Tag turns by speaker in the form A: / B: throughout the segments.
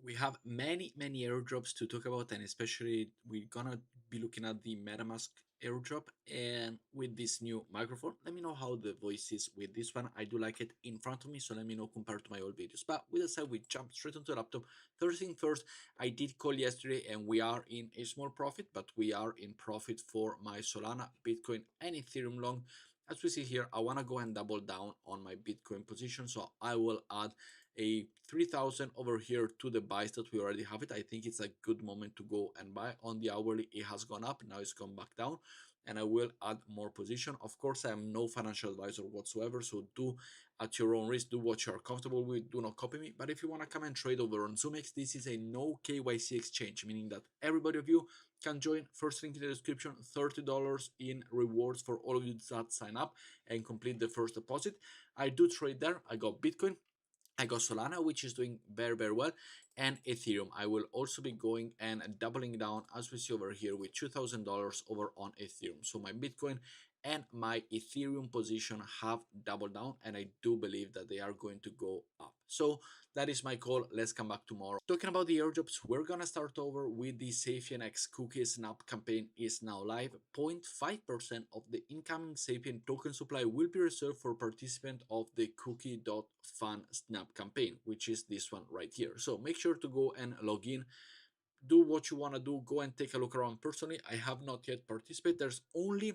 A: We have many airdrops to talk about, and especially we're gonna be looking at the MetaMask airdrop and with this new microphone. Let me know how the voice is with this one. I do like it in front of me, so let me know compared to my old videos. But with that said, we jump straight onto the laptop. First thing first, I did call yesterday and we are in a small profit, but we are in profit for my Solana, Bitcoin, and Ethereum long. As we see here, I want to go and double down on my Bitcoin position, so I will add a 3000 over here to the buys that we already have it. I think it's a good moment to go and buy. On the hourly, it has gone up, now it's gone back down, and I will add more position. Of course, I am no financial advisor whatsoever, so do at your own risk, do what you're comfortable with, do not copy me. But if you want to come and trade over on ZoomX, this is a no KYC exchange, meaning that everybody of you can join. First link in the description, $30 in rewards for all of you that sign up and complete the first deposit. I do trade there. I got Bitcoin, I got Solana, which is doing very well, and Ethereum. I will also be going and doubling down, as we see over here, with $2,000 over on Ethereum. So my Bitcoin and my Ethereum position have doubled down, and I do believe that they are going to go up. So that is my call. Let's come back tomorrow. Talking about the airdrops, we're gonna start over with the Sapien X cookie snap campaign is now live. 0.5% of the incoming Sapien token supply will be reserved for participant of the cookie.fun snap campaign, which is this one right here. So make sure to go and log in, do what you want to do, go and take a look around. Personally, I have not yet participated. There's only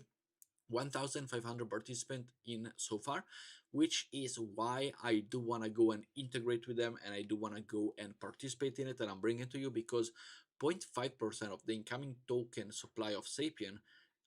A: 1,500 participants in so far, which is why I do want to go and integrate with them, and I do want to go and participate in it, and I'm bringing it to you because 0.5% of the incoming token supply of Sapien,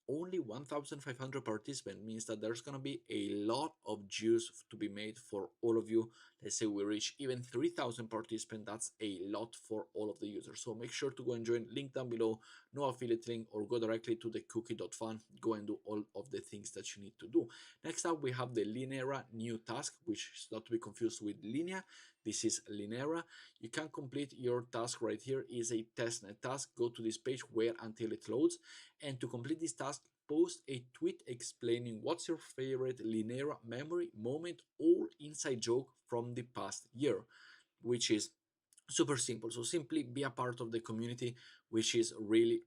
A: only 1,500 participants, means that there's going to be a lot of juice to be made for all of you. Let's say we reach even 3,000 participants, that's a lot for all of the users. So make sure to go and join, link down below, no affiliate link, or go directly to the cookie.fun, go and do all of the things that you need to do. Next up, we have the LINERA new task, which is not to be confused with Linea. This is LINERA. You can complete your task right here, is a testnet task. Go to this page, wait until it loads, and to complete this task, post a tweet explaining what's your favorite LINERA memory, moment, or inside joke from the past year, which is super simple. So simply be a part of the community, which is really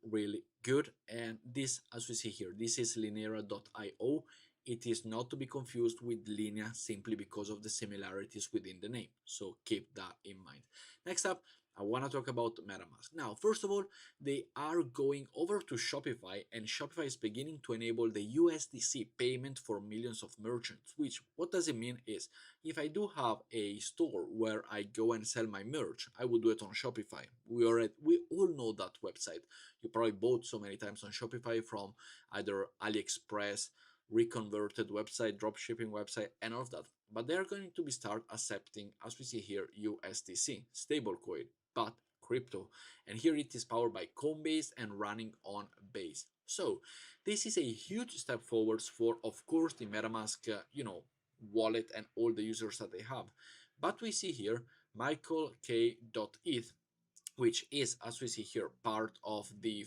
A: good. And this, as we see here, this is linera.io. It is not to be confused with Linea simply because of the similarities within the name, so keep that in mind. Next up, I want to talk about MetaMask. Now, first of all, they are going over to Shopify, and Shopify is beginning to enable the USDC payment for millions of merchants, which, what does it mean is, if I do have a store where I go and sell my merch, I would do it on Shopify. We all know that website. You probably bought so many times on Shopify from either AliExpress, reconverted website, dropshipping website, and all of that. But they're going to be start accepting, as we see here, USDC, stablecoin, but crypto. And here it is powered by Coinbase and running on Base. So this is a huge step forwards for, of course, the MetaMask, wallet and all the users that they have. But we see here Michael K.eth, which is, as we see here, part of the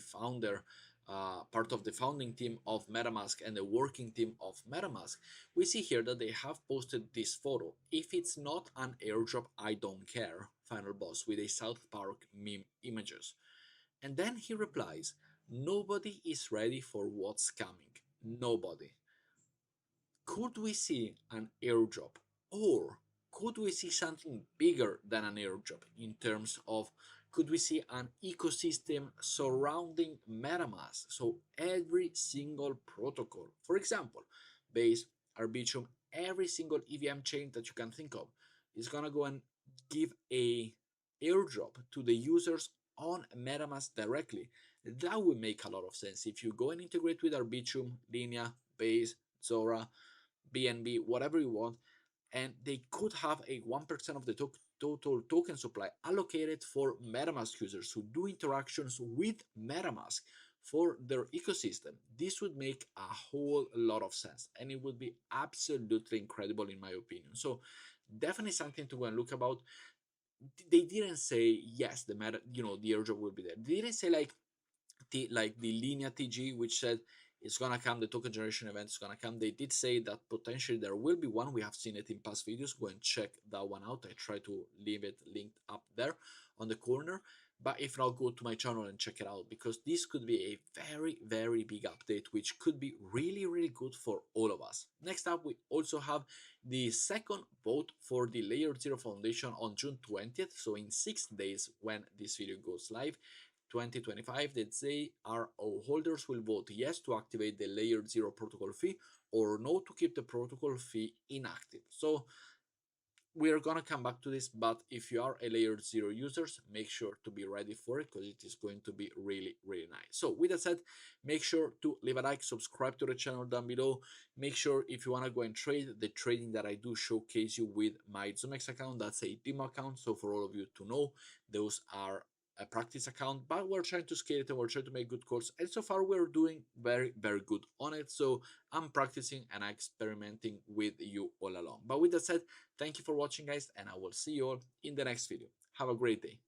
A: founding team of MetaMask and the working team of MetaMask. We see here that they have posted this photo. If it's not an airdrop, I don't care, final boss, with a South Park meme images. And then he replies, nobody is ready for what's coming. Nobody. Could we see an airdrop, or could we see something bigger than an airdrop in terms of, could we see an ecosystem surrounding MetaMask? So every single protocol, for example, Base, Arbitrum, every single EVM chain that you can think of is gonna go and give a airdrop to the users on MetaMask directly. That would make a lot of sense. If you go and integrate with Arbitrum, Linea, Base, Zora, BNB, whatever you want, and they could have a 1% of the total token supply allocated for MetaMask users who do interactions with MetaMask for their ecosystem. This would make a whole lot of sense, and it would be absolutely incredible in my opinion. So definitely something to go and look about. They didn't say yes, the airdrop will be there. They didn't say like the Linea TG, which said it's gonna come, the token generation event is gonna come. They did say that potentially there will be one. We have seen it in past videos. Go and check that one out. I try to leave it linked up there. on the corner. But if not, go to my channel and check it out, because this could be a very, very big update, which could be really, really good for all of us. Next up, we also have the second vote for the Layer 0 Foundation on June 20th, so in 6 days when this video goes live. 2025, that they are holders will vote yes to activate the Layer 0 protocol fee or no to keep the protocol fee inactive. So we are gonna come back to this, but if you are a layer 0 users, make sure to be ready for it, because it is going to be really, really nice. So with that said, make sure to leave a like, subscribe to the channel down below. Make sure, if you want to go and trade, the trading that I do showcase you with my ZoomX account, that's a demo account, so for all of you to know, those are a practice account, but we're trying to scale it and we're trying to make good calls, and so far we're doing very, very good on it. So I'm practicing and experimenting with you all along. But with that said, thank you for watching, guys, and I will see you all in the next video. Have a great day.